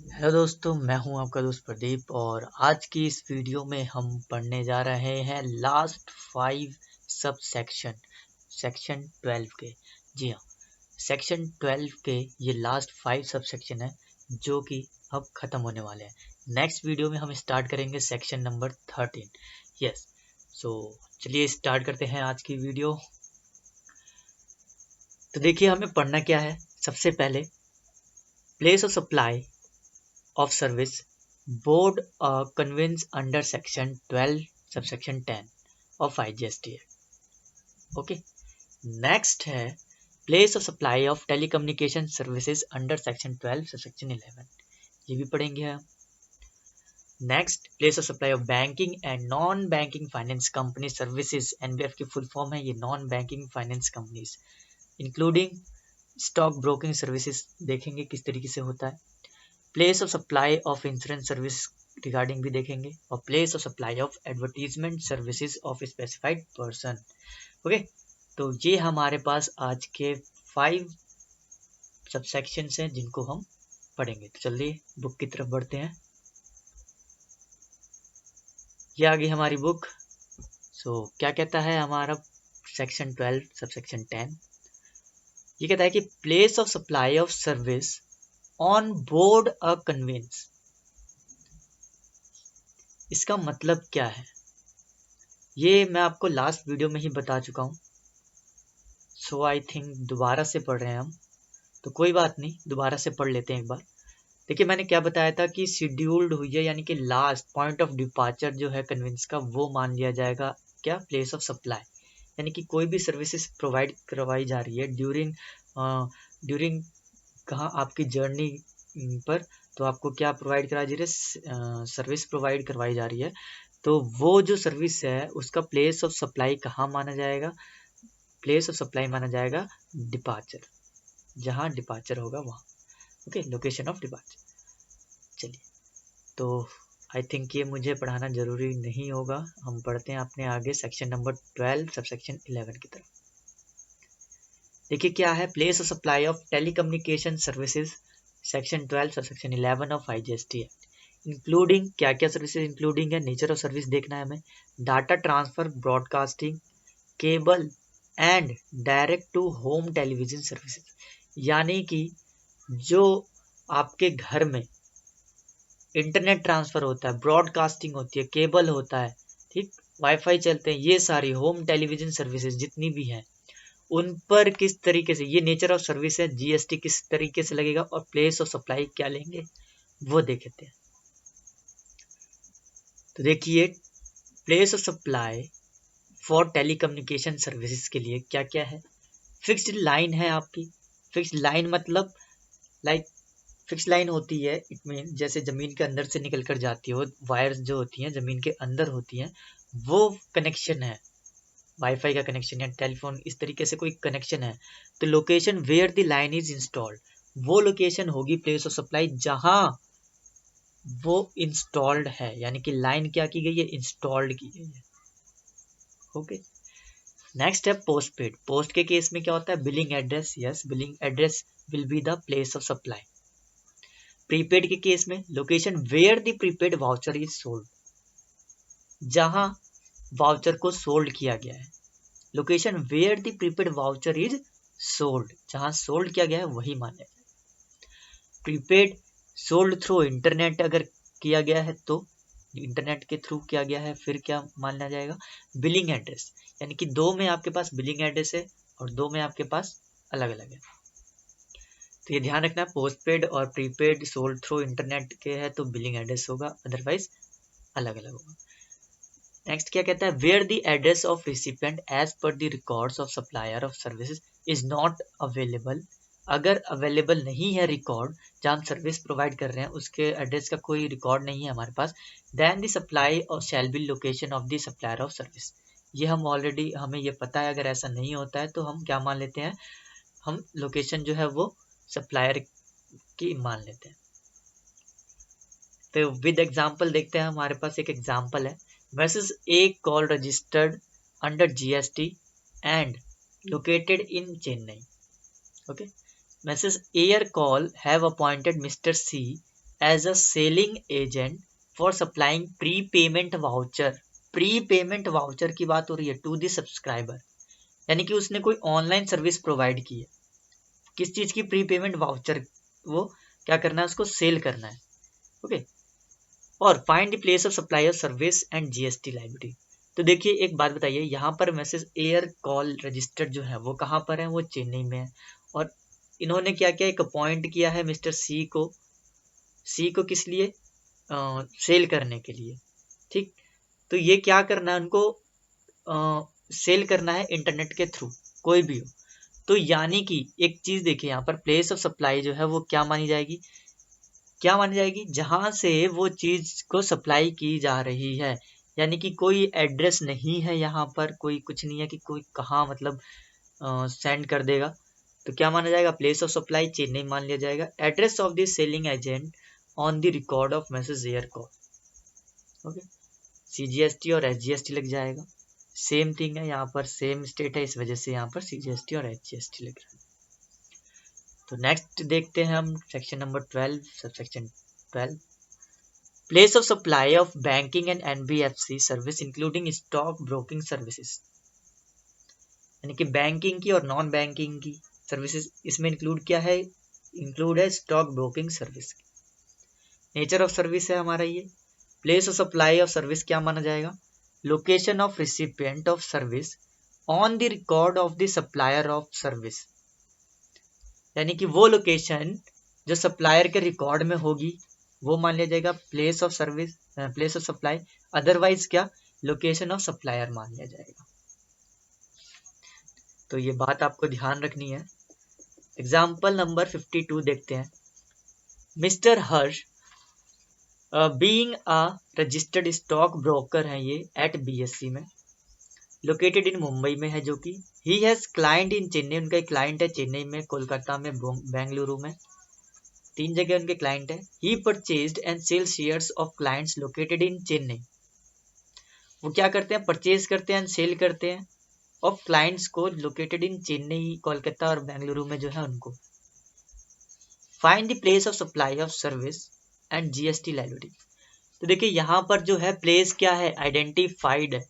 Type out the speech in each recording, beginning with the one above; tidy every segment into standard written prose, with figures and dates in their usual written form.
Hello दोस्तों, मैं हूं आपका दोस्त प्रदीप और आज की इस वीडियो में हम पढ़ने जा रहे हैं लास्ट 5 सब सेक्शन 12 के। जी हाँ, सेक्शन 12 के ये लास्ट 5 सब सेक्शन है जो कि अब ख़त्म होने वाले हैं। नेक्स्ट वीडियो में हम स्टार्ट करेंगे सेक्शन नंबर 13। यस, सो चलिए स्टार्ट करते हैं आज की वीडियो। तो देखिए हमें पढ़ना क्या है। सबसे पहले place of supply of service board convenes under section 12 subsection 10 of IGST Act। Okay, next है place of supply of telecommunication services under section 12 subsection 11, ये भी पढ़ेंगे हम। Next place of supply of banking and non banking finance company services, NBF की full form है ये, non banking finance companies including stock broking services, देखेंगे किस तरीके से होता है। Place of supply of insurance service regarding भी देखेंगे, और place of supply of advertisement services of specified person. Okay, तो ये हमारे पास आज के 5 सबसेक्शंस हैं जिनको हम पढ़ेंगे। तो चलिए बुक की तरफ बढ़ते हैं। ये आ गई हमारी बुक। सो क्या कहता है हमारा सेक्शन 12 सबसेक्शन 10। ये कहता है कि place of supply of service on board a conveyance. इसका मतलब क्या है ये मैं आपको लास्ट वीडियो में ही बता चुका हूँ। सो आई थिंक दोबारा से पढ़ रहे हैं हम, तो कोई बात नहीं, दोबारा से पढ़ लेते हैं एक बार। देखिए मैंने क्या बताया था कि शेड्यूल्ड हुई है, यानी कि लास्ट पॉइंट ऑफ डिपार्चर जो है कन्वेंस का, वो मान लिया जाएगा क्या, प्लेस ऑफ सप्लाई। यानी कि कोई भी सर्विसेज प्रोवाइड करवाई जा रही है ड्यूरिंग ड्यूरिंग कहाँ आपकी जर्नी पर, तो आपको क्या प्रोवाइड कराई जा रही है, सर्विस प्रोवाइड करवाई जा रही है। तो वो जो सर्विस है उसका प्लेस ऑफ सप्लाई कहाँ माना जाएगा, प्लेस ऑफ सप्लाई माना जाएगा डिपार्चर, जहाँ डिपार्चर होगा वहाँ। Okay, location of departure. चलिए, तो आई थिंक ये मुझे पढ़ाना जरूरी नहीं होगा, हम पढ़ते हैं अपने आगे सेक्शन नंबर 12 सबसेक्शन 11 की तरफ। देखिए क्या है, place of supply of telecommunication services, section 12 subsection 11 of IGST act. Including क्या क्या सर्विसेज इंक्लूडिंग है, नेचर ऑफ सर्विस देखना है हमें, data transfer, broadcasting, cable and direct to home television services. यानी कि जो आपके घर में इंटरनेट ट्रांसफर होता है, ब्रॉडकास्टिंग होती है, केबल होता है, ठीक, वाईफाई चलते हैं, ये सारी होम टेलीविजन सर्विसेज जितनी भी हैं उन पर किस तरीके से, ये नेचर ऑफ सर्विस है, जीएसटी किस तरीके से लगेगा और प्लेस ऑफ सप्लाई क्या लेंगे वो देखते हैं। तो देखिए place of supply for telecommunication services के लिए क्या क्या है। फिक्स्ड लाइन है आपकी। फिक्स्ड लाइन मतलब लाइक फिक्स लाइन होती है, इट मीन जैसे जमीन के अंदर से निकल कर जाती हो, वायर्स जो होती हैं जमीन के अंदर होती हैं, वो कनेक्शन है, वाईफाई का कनेक्शन या टेलीफोन, इस तरीके से कोई कनेक्शन है। तो location where the line is installed, वो लोकेशन होगी प्लेस ऑफ सप्लाई जहां वो इंस्टॉल्ड है, यानी कि लाइन क्या की गई है, इंस्टॉल्ड की गई है। ओके, नेक्स्ट है पोस्ट पेड। पोस्ट के केस में क्या होता है, billing address, yes billing address will be the place of supply. Prepaid के केस में location where the prepaid voucher is sold, जहां वाउचर को सोल्ड किया गया है। Location where the prepaid voucher is sold, जहां सोल्ड किया गया है वही माना जाए। प्रीपेड सोल्ड थ्रू इंटरनेट अगर किया गया है तो इंटरनेट के थ्रू किया गया है, फिर क्या माना जाएगा, बिलिंग एड्रेस। यानी कि दो में आपके पास बिलिंग एड्रेस है और दो में आपके पास अलग अलग है। तो ये ध्यान रखना, पोस्ट पेड और प्रीपेड सोल्ड थ्रू इंटरनेट के है तो बिलिंग एड्रेस होगा, अदरवाइज अलग अलग होगा। नेक्स्ट क्या कहता है, where the address of recipient as per the records of supplier of services is not available. अगर अवेलेबल नहीं है रिकॉर्ड, जहाँ हम सर्विस प्रोवाइड कर रहे हैं उसके एड्रेस का कोई रिकॉर्ड नहीं है हमारे पास, देन द सप्लाई और shall be location of the supplier of service. ये हम ऑलरेडी हमें ये पता है, अगर ऐसा नहीं होता है तो हम क्या मान लेते हैं, हम लोकेशन जो है वो सप्लायर की मान लेते हैं। तो विद एग्जांपल देखते हैं, हमारे पास एक एग्जांपल है, messrs A Call registered under GST and located in Chennai. Okay, messrs Air Call have appointed mister C as a selling agent for supplying pre payment voucher. Pre payment voucher की बात हो रही है टू द सब्सक्राइबर, यानी कि उसने कोई online service provide की है। किस चीज की प्री पेमेंट वाउचर, वो क्या करना है, उसको सेल करना है। ओके। और find the place of supply of service and GST liability. तो देखिए एक बात बताइए, यहाँ पर मैसेज एयर कॉल रजिस्टर्ड जो है वो कहाँ पर है, वो चेन्नई में है। और इन्होंने क्या किया, एक अपॉइंट किया है मिस्टर सी को। सी को किस लिए, सेल करने के लिए। ठीक। तो ये क्या करना है उनको, सेल करना है इंटरनेट के थ्रू, कोई भी हो। तो यानी कि एक चीज देखिए यहाँ पर, प्लेस ऑफ सप्लाई जो है वो क्या मानी जाएगी, क्या मानी जाएगी, जहां से वो चीज को सप्लाई की जा रही है। यानी कि कोई एड्रेस नहीं है यहाँ पर, कोई कुछ नहीं है कि कोई कहाँ मतलब सेंड कर देगा। तो क्या माना जाएगा, प्लेस ऑफ सप्लाई चेन्नई मान लिया जाएगा। Address of the selling agent on the record of message Air call. Okay. CGST और एचजीएसटी लग जाएगा। सेम थिंग है यहाँ पर, सेम स्टेट है, इस वजह से यहाँ पर सीजीएसटी और एचजीएसटी लग रहा है। तो नेक्स्ट देखते हैं हम section number 12, sub section 12, place of supply of banking and NBFC service including stock broking services. यानी कि बैंकिंग की और नॉन बैंकिंग की सर्विसेज इसमें इंक्लूड क्या है, इंक्लूड है stock broking service. Nature of service है हमारा ये। Place of supply of service क्या माना जाएगा, location of recipient of service on the record of the supplier of service. यानी कि वो लोकेशन जो सप्लायर के रिकॉर्ड में होगी वो मान लिया जाएगा place of service, place of supply. Otherwise क्या, लोकेशन ऑफ सप्लायर मान लिया जाएगा। तो ये बात आपको ध्यान रखनी है। एग्जाम्पल नंबर 52 देखते हैं। Mister Harsh being a registered stock broker है ये एट बीएससी में, लोकेटेड इन मुंबई में है, जो कि he has client in Chennai, उनका एक क्लाइंट है चेन्नई में, कोलकाता में, बेंगलुरु में, 3 जगह उनके क्लाइंट है। He purchased and sell shares of clients located in Chennai. वो क्या करते हैं, परचेज करते हैं एंड सेल करते हैं ऑफ क्लाइंट्स को लोकेटेड इन चेन्नई, कोलकाता और बेंगलुरु में जो है उनको। Find the place of supply of service and GST liability. तो देखिए यहाँ पर जो है प्लेस क्या है, आइडेंटिफाइड है,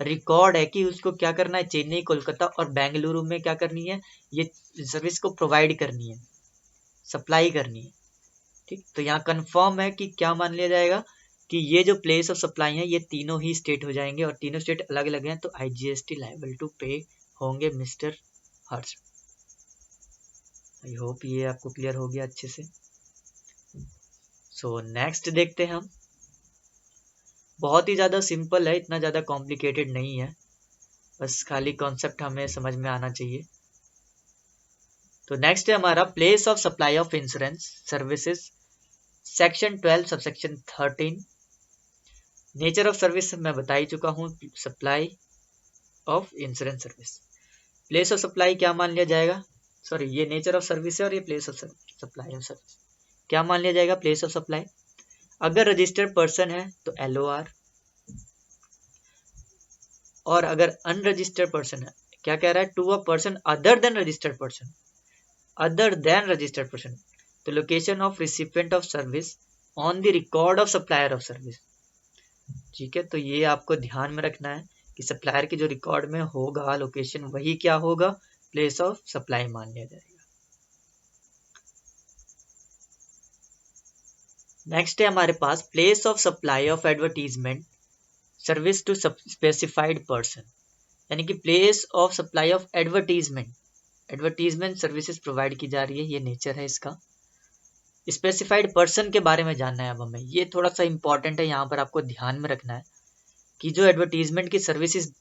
रिकॉर्ड है कि उसको क्या करना है, चेन्नई, कोलकाता और बेंगलुरु में क्या करनी है, ये सर्विस को प्रोवाइड करनी है, सप्लाई करनी है। ठीक। तो यहाँ कंफर्म है कि क्या मान लिया जाएगा कि ये जो प्लेस ऑफ सप्लाई है ये तीनों ही स्टेट हो जाएंगे, और तीनों स्टेट अलग अलग हैं, तो आईजीएसटी लायबल टू पे होंगे मिस्टर हर्ष। आई होप ये आपको क्लियर हो गया अच्छे से। सो नेक्स्ट देखते हैं हम। बहुत ही ज़्यादा सिंपल है, इतना ज़्यादा कॉम्प्लिकेटेड नहीं है, बस खाली कॉन्सेप्ट हमें समझ में आना चाहिए। तो नेक्स्ट है हमारा place of supply of insurance services, section 12 subsection 13। Nature of service मैं बता ही चुका हूँ, supply of insurance service. Place of supply क्या मान लिया जाएगा, सॉरी ये नेचर ऑफ सर्विस है और ये place of supply of service. क्या मान लिया जाएगा, प्लेस ऑफ सप्लाई। अगर रजिस्टर्ड पर्सन है तो LOR, और अगर अनरजिस्टर्ड पर्सन है, क्या कह रहा है, to a person other than registered person, other than registered person, तो location of recipient of service on the record of supplier of service. ठीक है। तो ये आपको ध्यान में रखना है कि सप्लायर के जो रिकॉर्ड में होगा लोकेशन, वही क्या होगा, प्लेस ऑफ सप्लाई मान लिया जाएगा। नेक्स्ट है हमारे पास place of supply of advertisement service to specified person. यानी कि place of supply of advertisement, advertisement services provide की जा रही है, ये नेचर है इसका। स्पेसिफाइड पर्सन के बारे में जानना है अब हमें, ये थोड़ा सा इंपॉर्टेंट है, यहाँ पर आपको ध्यान में रखना है कि जो एडवर्टीजमेंट की सर्विसेज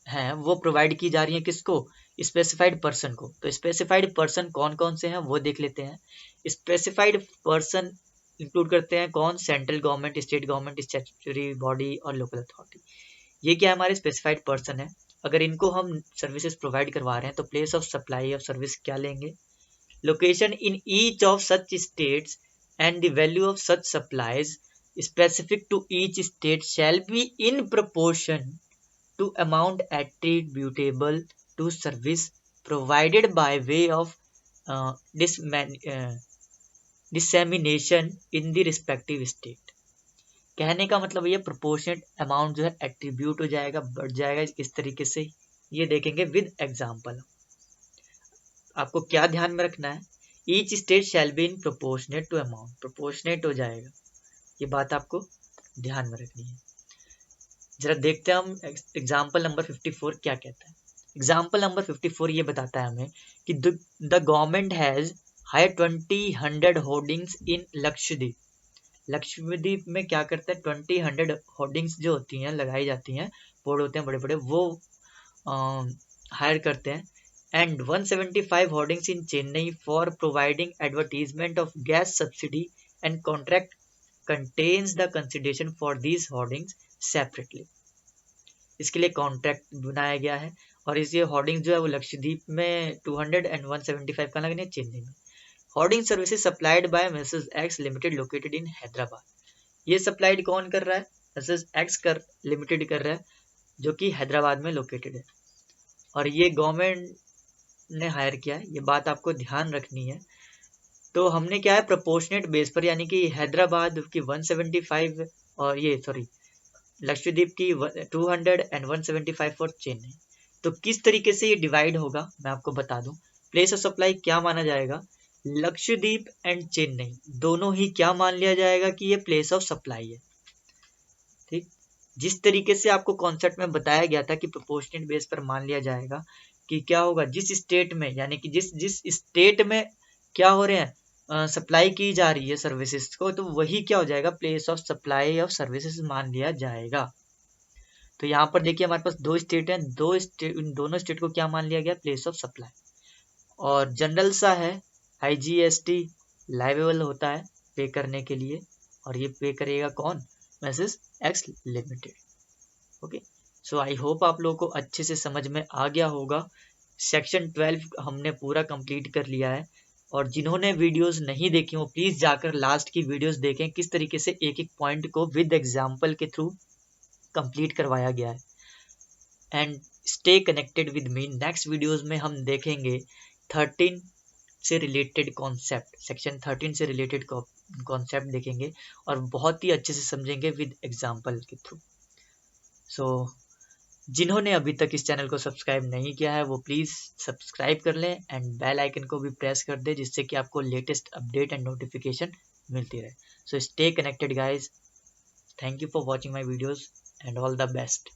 हैं वो प्रोवाइड की जा रही हैं किसको, स्पेसिफाइड पर्सन को। तो स्पेसिफाइड पर्सन कौन कौन से हैं वो देख लेते हैं। स्पेसिफाइड पर्सन इंक्लूड करते हैं कौन, central government, state government, statutory body और लोकल अथॉरिटी। ये क्या हमारे स्पेसिफाइड पर्सन है। अगर इनको हम सर्विसेज प्रोवाइड करवा रहे हैं तो place of supply of service क्या लेंगे, location in each of such states and the value of such supplies specific to each state shall be in proportion to amount attributable to service provided by way of dissemination in the respective state. कहने का मतलब ये proportionate amount जो है attribute हो जाएगा, बढ़ जाएगा। किस तरीके से ये देखेंगे विद एग्जाम्पल। आपको क्या ध्यान में रखना है, each state shall be in proportionate to amount, proportionate हो जाएगा, ये बात आपको ध्यान में रखनी है। जरा देखते हैं हम एग्जाम्पल नंबर 54 क्या कहता है। एग्जाम्पल नंबर 54 ये बताता है हमें कि the government has hire 20 hoardings in Lakshadweep. Lakshadweep में क्या करता है, 20 होर्डिंग्स जो होती हैं, लगाई जाती हैं, बोर्ड होते हैं बड़े बड़े, वो हायर करते हैं। And 175 hoardings in Chennai for providing advertisement of gas subsidy and contract contains the consideration for these hoardings separately. इसके लिए कॉन्ट्रैक्ट बनाया गया है और इस ये होर्डिंग जो है वो लक्षद्वीप में 200 एंड 175 का लगने चेन्नई में। Hoarding services supplied by Mrs x limited located in Hyderabad. ये सप्लाइड कौन कर रहा है, मिसेस एक्स कर लिमिटेड कर रहा है, जो कि हैदराबाद में लोकेटेड है, और ये गवर्नमेंट ने हायर किया है। ये बात आपको ध्यान रखनी है। तो हमने क्या है, प्रोपोर्शनेट बेस पर, यानी कि हैदराबाद की 175 और ये सॉरी लक्षद्वीप की 200 एंड 175 फॉर चेन्नई। तो किस तरीके से ये डिवाइड होगा मैं आपको बता दूं। प्लेस ऑफ सप्लाई क्या माना जाएगा, लक्षद्वीप एंड चेन्नई दोनों ही क्या मान लिया जाएगा कि ये प्लेस ऑफ सप्लाई है। ठीक, जिस तरीके से आपको कॉन्सेप्ट में बताया गया था कि प्रोपोर्शनेट बेस पर मान लिया जाएगा कि क्या होगा, जिस स्टेट में, यानी कि जिस स्टेट में क्या हो रहे हैं, सप्लाई की जा रही है सर्विसेज को, तो वही क्या हो जाएगा, place of supply of services मान लिया जाएगा। तो यहाँ पर देखिए हमारे पास दो स्टेट हैं, इन दोनों स्टेट को क्या मान लिया गया, प्लेस ऑफ सप्लाई। और जनरल सा है, IGST लाइवेबल होता है पे करने के लिए, और ये पे करेगा कौन, Mrs x limited. Okay, so I hope आप लोगों को अच्छे से समझ में आ गया होगा। सेक्शन 12 हमने पूरा कंप्लीट कर लिया है, और जिन्होंने वीडियोस नहीं देखी हो प्लीज जाकर लास्ट की वीडियोस देखें, किस तरीके से एक एक पॉइंट को विद एग्जाम्पल के थ्रू कंप्लीट करवाया गया है। And stay connected with me, next videos में हम देखेंगे 13 से रिलेटेड कॉन्सेप्ट, सेक्शन 13 से रिलेटेड कॉन्सेप्ट देखेंगे और बहुत ही अच्छे से समझेंगे विद एग्जाम्पल के थ्रू। सो जिन्होंने अभी तक इस चैनल को सब्सक्राइब नहीं किया है वो प्लीज़ सब्सक्राइब कर लें एंड बेल आइकन को भी प्रेस कर दें, जिससे कि आपको लेटेस्ट अपडेट एंड नोटिफिकेशन मिलती रहे। So stay connected guys, thank you for watching my videos and all the best.